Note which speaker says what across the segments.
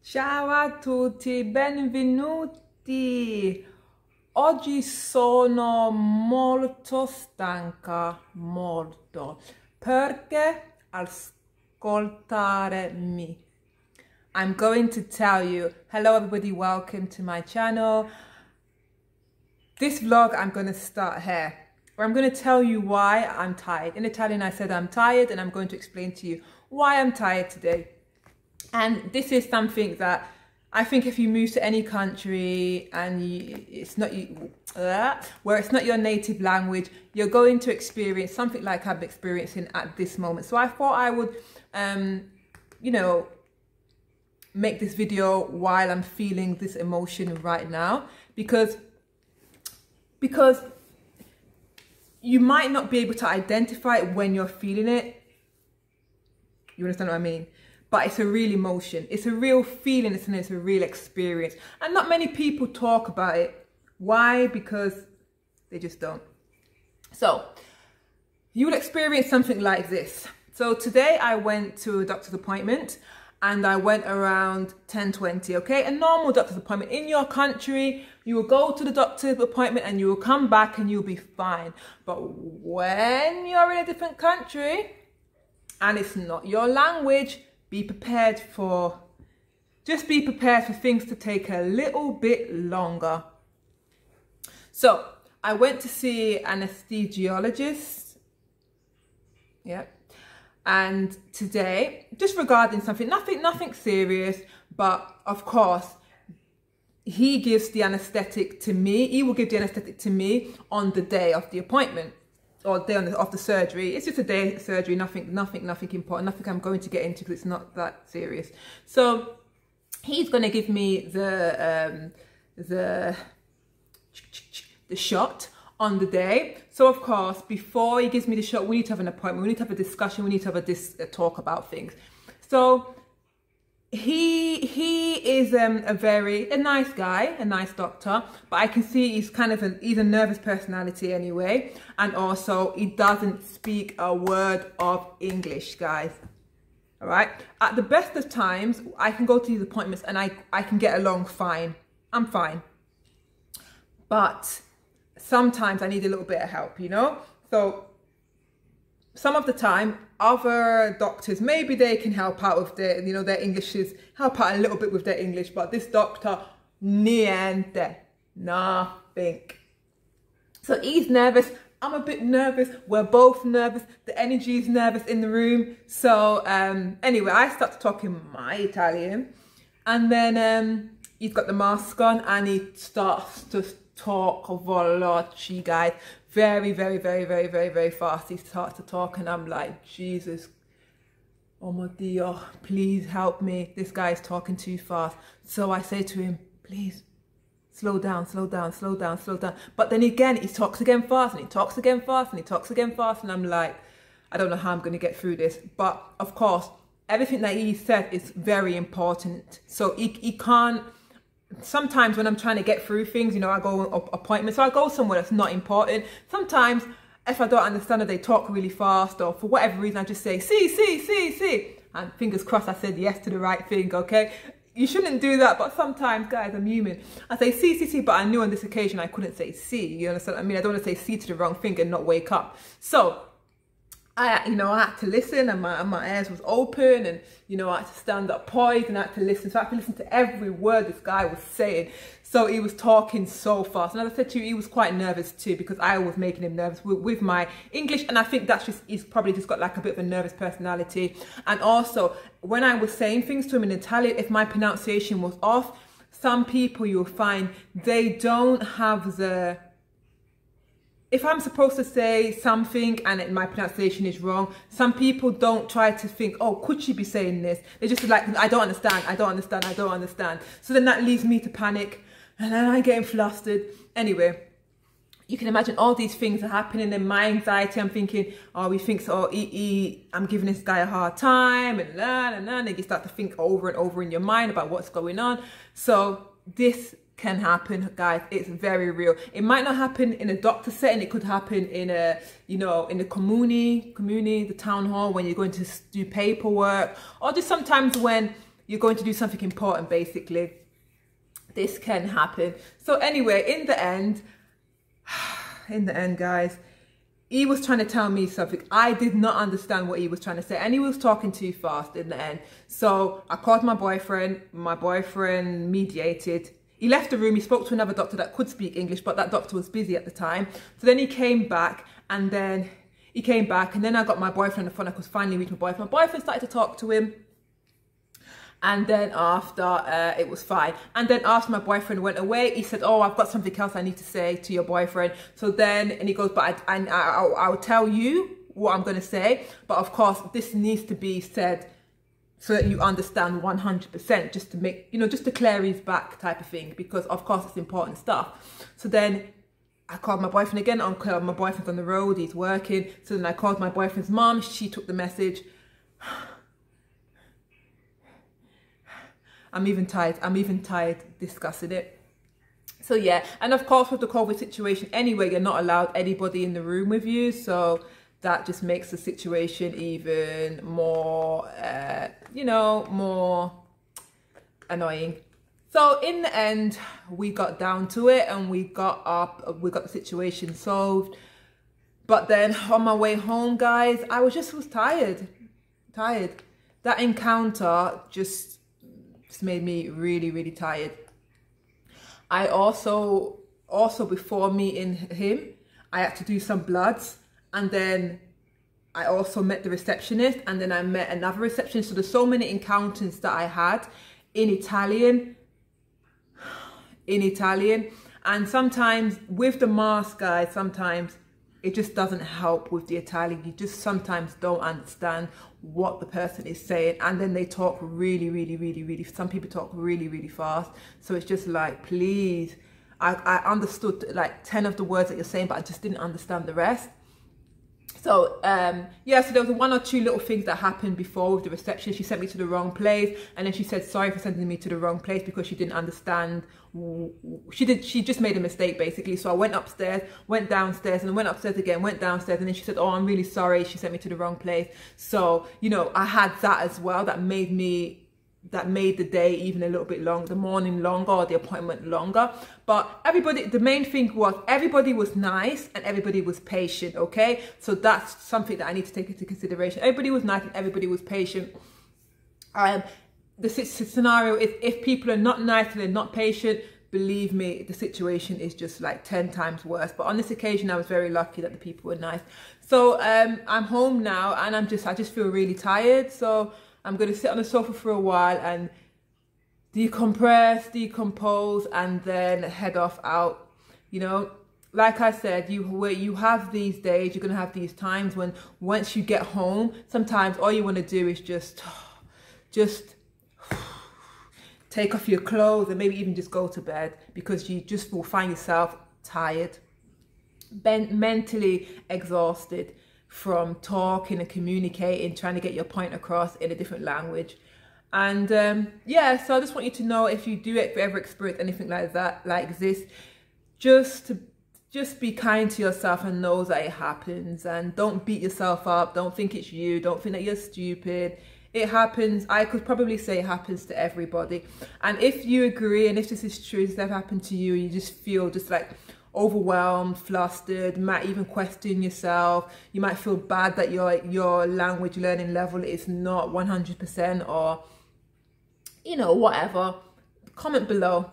Speaker 1: Ciao a tutti, benvenuti. Oggi sono molto stanca, molto, perché ascoltare me. I'm going to tell you, hello everybody, welcome to my channel. This vlog, I'm going to start here. I'm going to tell you why I'm tired. In Italian, I said I'm tired, and I'm going to explain to you why I'm tired today. And this is something that I think if you move to any country and it's not where it's not your native language, you're going to experience something like I'm experiencing at this moment. So I thought I would, make this video while I'm feeling this emotion right now, because you might not be able to identify it when you're feeling it. You understand what I mean? But it's a real emotion. It's a real feeling, and it's a real experience. And not many people talk about it. Why? Because they just don't. So you will experience something like this. So today I went to a doctor's appointment, and I went around 10:20, okay? A normal doctor's appointment. In your country, you will go to the doctor's appointment and you will come back and you'll be fine. But when you're in a different country and it's not your language, be prepared for things to take a little bit longer. So I went to see anesthesiologists. Yeah. And today, just regarding something, nothing serious, but of course, he gives the anesthetic to me. He will give the anesthetic to me on the day of the appointment, or day of the surgery. It's just a day of surgery, nothing important, nothing I'm going to get into because it's not that serious. So he's going to give me the shot on the day. So of course, before he gives me the shot, we need to have an appointment, we need to have a discussion, we need to have a talk about things. So he is a nice guy, a nice doctor, but I can see he's he's a nervous personality anyway, and also he doesn't speak a word of English, guys. All right, at the best of times I can go to these appointments and I can get along fine. I'm fine, but sometimes I need a little bit of help, you know? So some of the time, other doctors, maybe they can help out with their, their Englishes, help out a little bit with their English, but this doctor, niente, nothing. So he's nervous, I'm a bit nervous, we're both nervous, the energy is nervous in the room. So anyway, I start talking my Italian, and then he's got the mask on and he starts to talk veloci, guys, very fast. He starts to talk and I'm like, Jesus, oh my Dio, please help me, this guy is talking too fast. So I say to him, please slow down. But then again, he talks again fast, and he talks again fast, and he talks again fast, and I'm like, I don't know how I'm going to get through this. But of course, everything that he said is very important. So he can't. Sometimes when I'm trying to get through things, I go on appointments, so I go somewhere that's not important. Sometimes if I don't understand it, they talk really fast, or for whatever reason, I just say, see. And fingers crossed I said yes to the right thing, okay? You shouldn't do that, but sometimes, guys, I'm human. I say see, but I knew on this occasion I couldn't say see, you understand what I mean? I don't want to say see to the wrong thing and not wake up. So I had to listen, and my ears was open, and I had to stand up poised, and I had to listen. So I had to listen to every word this guy was saying. So he was talking so fast, and as I said to you, he was quite nervous too, because I was making him nervous with my English, and I think he's probably just got like a bit of a nervous personality. And also, when I was saying things to him in Italian, if my pronunciation was off, some people you'll find they don't have the. If I'm supposed to say something and my pronunciation is wrong, some people don't try to think, oh, could she be saying this? They just like, I don't understand. So then that leaves me to panic, and then I'm getting flustered. Anyway, you can imagine all these things are happening in my anxiety. I'm thinking, oh, he thinks, oh, I'm giving this guy a hard time, and then you start to think over and over in your mind about what's going on. So this can happen, guys. It's very real. It might not happen in a doctor setting. It could happen in a, in the commune, the town hall, when you're going to do paperwork, or just sometimes when you're going to do something important, basically. This can happen. So anyway, in the end, guys, he was trying to tell me something. I did not understand what he was trying to say, and he was talking too fast in the end. So I called my boyfriend. My boyfriend mediated. He left the room. He spoke to another doctor that could speak English, but that doctor was busy at the time. So then he came back, and then I got my boyfriend on the phone. I could finally reach my boyfriend. My boyfriend started to talk to him. And then after, it was fine. And then after my boyfriend went away, he said, oh, I've got something else I need to say to your boyfriend. So then, and he goes, but I'll tell you what I'm going to say. But of course, this needs to be said so that you understand 100%, just to make, you know, just to clear his back type of thing. Because of course, it's important stuff. So then I called my boyfriend again. My boyfriend's on the road, he's working. So then I called my boyfriend's mom. She took the message. I'm even tired discussing it. So yeah, and of course with the COVID situation anyway, you're not allowed anybody in the room with you. So that just makes the situation even more, you know, more annoying. So in the end, we got down to it and we got the situation solved. But then on my way home, guys, I was tired. That encounter just made me really, really tired. I also before meeting him, I had to do some bloods, and then I also met the receptionist, and then I met another receptionist. So there's so many encounters that I had in Italian, and sometimes with the mask, guys, sometimes it just doesn't help with the Italian. You just sometimes don't understand what the person is saying, and then they talk really, some people talk really fast. So it's just like, please, I understood like 10 of the words that you're saying, but I just didn't understand the rest. So yeah, so there was one or two little things that happened before with the reception. She sent me to the wrong place, and then she said sorry for sending me to the wrong place because she didn't understand. She just made a mistake basically. So I went upstairs, went downstairs, and then went upstairs again, went downstairs, and then she said, oh, I'm really sorry, she sent me to the wrong place. So, you know, I had that as well. That made the day even a little bit longer, the morning longer, or the appointment longer. But everybody, the main thing was everybody was nice and everybody was patient, okay? So that's something that I need to take into consideration. Everybody was nice and everybody was patient. The scenario is if people are not nice and they're not patient, believe me, the situation is just like 10 times worse. But on this occasion, I was very lucky that the people were nice. So I'm home now, and I just feel really tired. So I'm going to sit on the sofa for a while and decompress, decompose, and then head off out. You know, like I said, you have these days, you're going to have these times when once you get home, sometimes all you want to do is just take off your clothes and maybe even just go to bed, because you just will find yourself tired, mentally exhausted from talking and communicating, trying to get your point across in a different language. And yeah, so I just want you to know, if you do ever experience anything like that, like this, just be kind to yourself and know that it happens, and don't beat yourself up. Don't think it's you. Don't think that you're stupid. It happens. I could probably say it happens to everybody. And if you agree, and if this is true, this ever happened to you, you just feel just like overwhelmed, flustered, might even question yourself. You might feel bad that your language learning level is not 100%, or, you know, whatever. Comment below.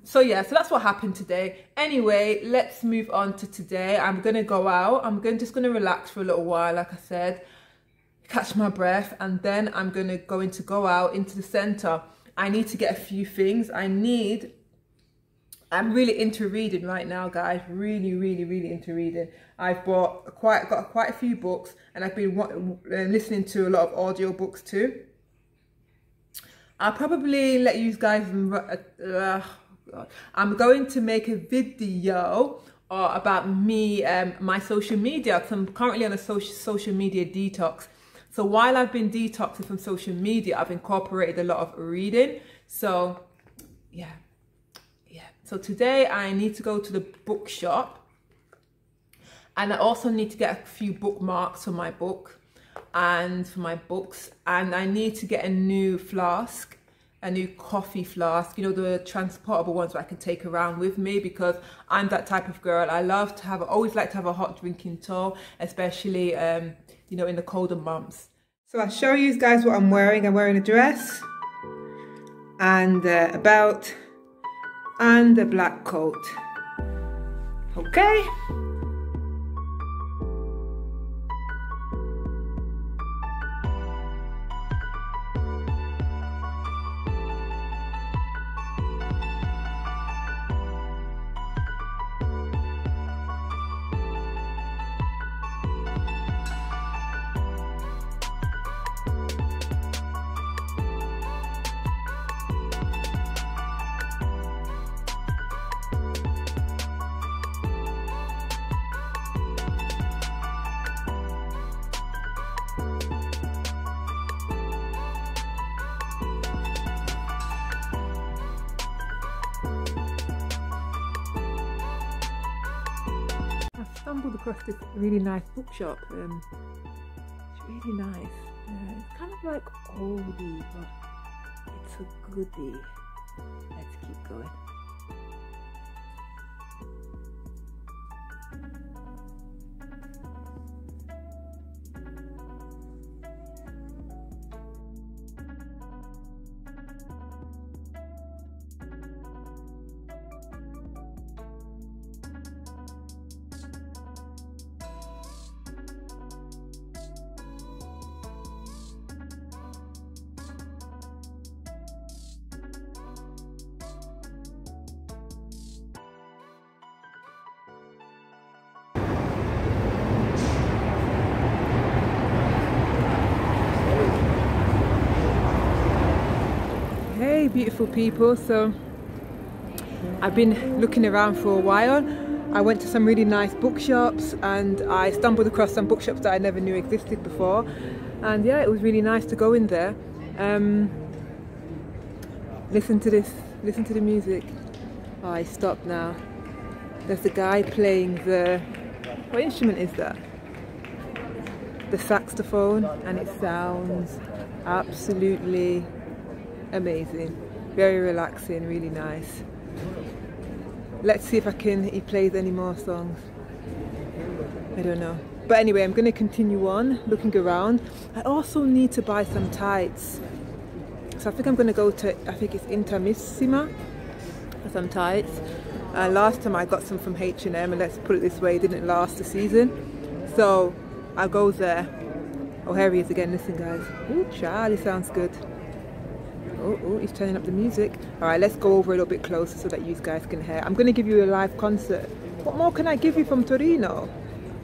Speaker 1: So yeah, so that's what happened today. Anyway, let's move on to today. I'm gonna go out. Just gonna relax for a little while, like I said, catch my breath, and then I'm gonna go out into the center. I need to get a few things. I'm really into reading right now, guys. Really into reading. I've got quite a few books, and I've been listening to a lot of audio books too. I'll probably let you guys. I'm going to make a video about me, my social media, because I'm currently on a social media detox. So while I've been detoxing from social media, I've incorporated a lot of reading. So yeah. So today I need to go to the bookshop, and I also need to get a few bookmarks for my book. and for my books, and I need to get a new flask, a new coffee flask, you know, the transportable ones that I can take around with me, because I'm that type of girl. I love to have, always like to have a hot drink in tow, especially, you know, in the colder months. So I'll show you guys what I'm wearing. I'm wearing a dress and a belt and a black coat. Okay. Stumbled across this really nice bookshop. It's really nice. It's kind of like oldie, but it's a goodie. Let's keep going. Hey beautiful people, so I've been looking around for a while. I went to some really nice bookshops and I stumbled across some bookshops that I never knew existed before, and yeah, it was really nice to go in there. Listen to this, listen to the music. Oh, I stopped now. There's a guy playing the, what instrument is that? The saxophone, and it sounds absolutely amazing, very relaxing, really nice. Let's see if he plays any more songs. I don't know, but anyway, I'm going to continue on looking around. I also need to buy some tights, so I think I'm going to go to, I think it's Intermissima for some tights. Last time I got some from H&M, and let's put it this way, it didn't last the season, so I'll go there. Oh, here he is again. Listen guys. Oh, Charlie sounds good. Oh, he's turning up the music. All right, let's go over a little bit closer so that you guys can hear. I'm going to give you a live concert. What more can I give you from Torino?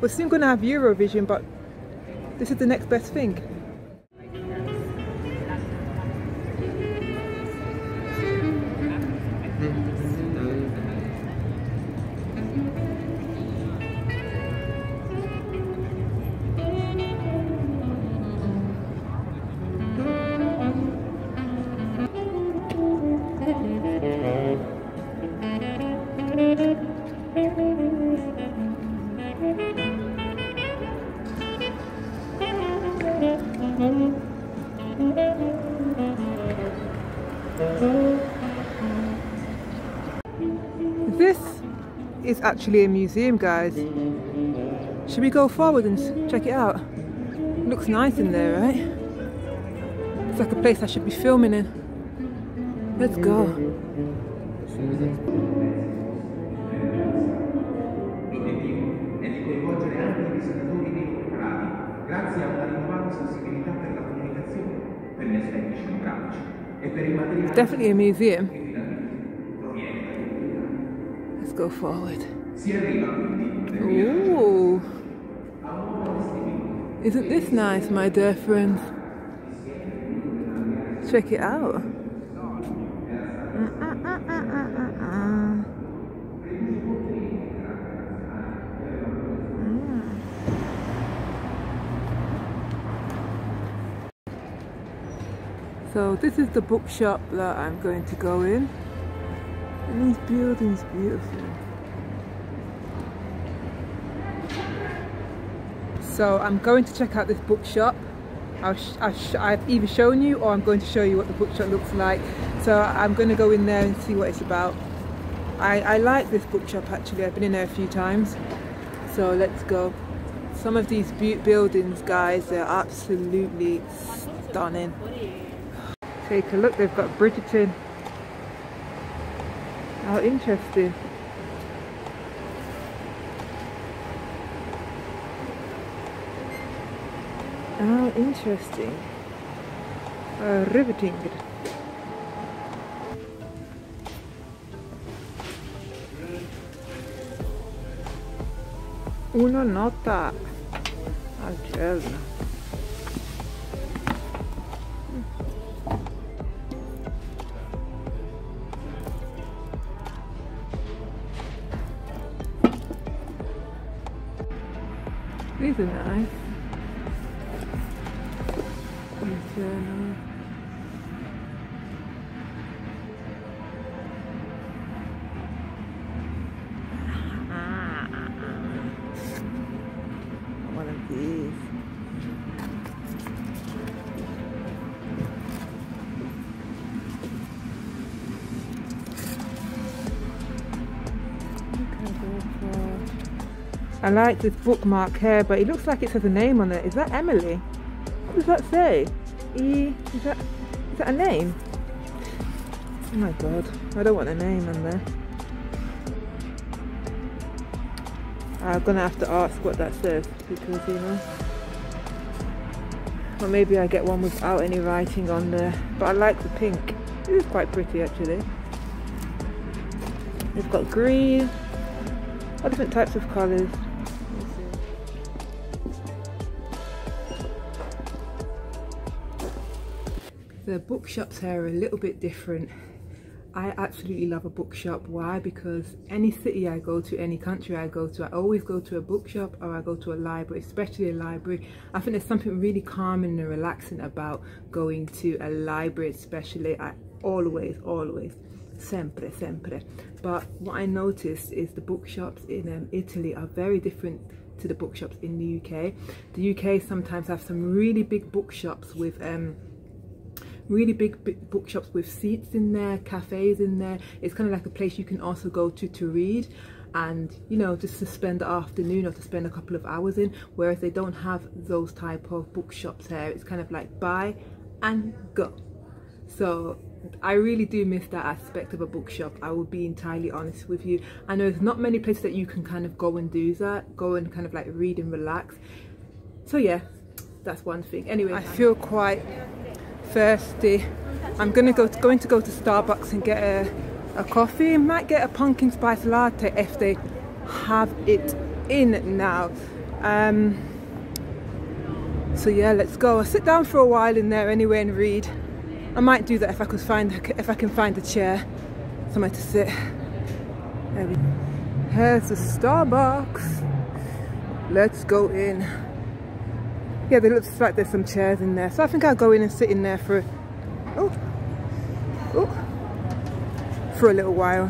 Speaker 1: We're soon going to have Eurovision, but this is the next best thing. This is actually a museum, guys. Should we go forward and check it out? It looks nice in there, right? It's like a place I should be filming in. Let's go.
Speaker 2: Grazie a una rinnovata sensibilità per la comunicazione, per gli aspetti scenografici e per il materiale.
Speaker 1: It's definitely a museum. Let's go forward.
Speaker 2: Si arriva quindi.
Speaker 1: Ooh. Isn't this nice, my dear friends? Check it out. So this is the bookshop that I'm going to go in, and these buildings beautiful. So I'm going to check out this bookshop. I've either shown you or I'm going to show you what the bookshop looks like. So I'm going to go in there and see what it's about. I like this bookshop actually. I've been in there a few times. So let's go. Some of these buildings, guys, they're absolutely stunning. Take a look, they've got Bridgerton. How interesting. How interesting. Riveting. Una nota al giorno. These are nice. Journal. One of these. I like this bookmark here, but it looks like it has a name on it. Is that Emily? What does that say? Is that a name? Oh my god, I don't want a name on there. I'm gonna have to ask what that says, because you know, or maybe I get one without any writing on there. But I like the pink. It is quite pretty actually. They've got green, all different types of colours. The bookshops here are a little bit different. I absolutely love a bookshop. Why? Because any city I go to, any country I go to, I always go to a bookshop or I go to a library, especially a library. I think there's something really calming and relaxing about going to a library, especially. I always, sempre. But what I noticed is the bookshops in Italy are very different to the bookshops in the UK. The UK sometimes have some really big bookshops with really big bookshops with seats in there, cafes in there. It's kind of like a place you can also go to read, and you know, just to spend the afternoon or to spend a couple of hours in. Whereas they don't have those type of bookshops here. It's kind of like buy and go. So I really do miss that aspect of a bookshop. I will be entirely honest with you. I know there's not many places that you can kind of go and do that, go and kind of like read and relax. So yeah, that's one thing. Anyway, I feel quite thirsty. I'm going to go to Starbucks and get a coffee. Might get a pumpkin spice latte if they have it in now. So yeah, let's go. I'll sit down for a while in there anyway and read. I might do that if I can find a chair somewhere to sit. There we go. Here's the Starbucks. Let's go in. Yeah, there looks like there's some chairs in there, so I think I'll go in and sit in there for a little while.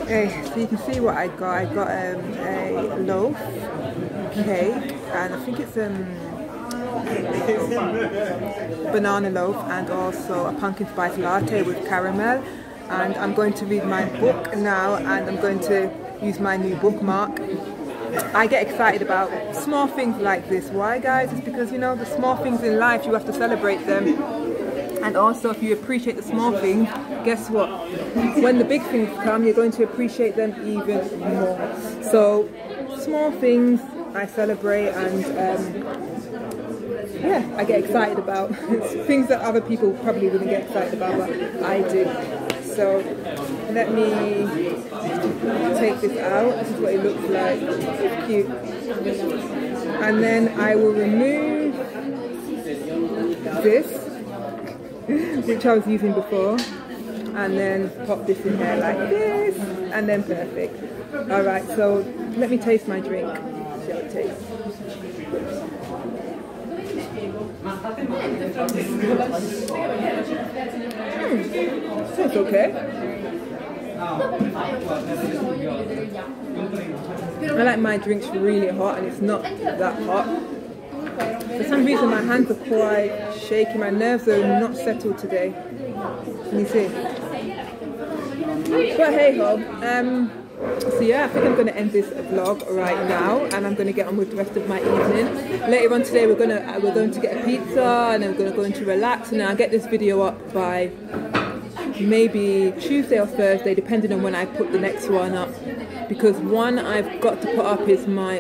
Speaker 1: Okay, so you can see what I got. I got a loaf cake, and I think it's banana loaf, and also a pumpkin spice latte with caramel. And I'm going to read my book now, and I'm going to use my new bookmark. I get excited about small things like this. Why, guys? It's because, you know, the small things in life, you have to celebrate them. And also, if you appreciate the small things, guess what? When the big things come, you're going to appreciate them even more. So, small things I celebrate, and yeah, I get excited about. It's things that other people probably wouldn't get excited about, but I do. So let me take this out. This is what it looks like. It's cute. And then I will remove this, which I was using before, and then pop this in there like this, and then perfect. Alright, so let me taste my drink. See how it tastes. It's okay. I like my drinks really hot, and it's not that hot. For some reason my hands are quite shaky, my nerves are not settled today. Can you see? But hey ho, so yeah, I think I'm going to end this vlog right now, and I'm going to get on with the rest of my evening. Later on today we're going to get a pizza, and then we're going to go into relax, and then I'll get this video up by maybe Tuesday or Thursday, depending on when I put the next one up, because one I've got to put up is my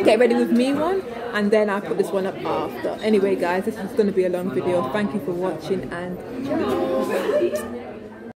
Speaker 1: get ready with me one, and then I'll put this one up after. Anyway guys, this is going to be a long video. Thank you for watching, and ciao.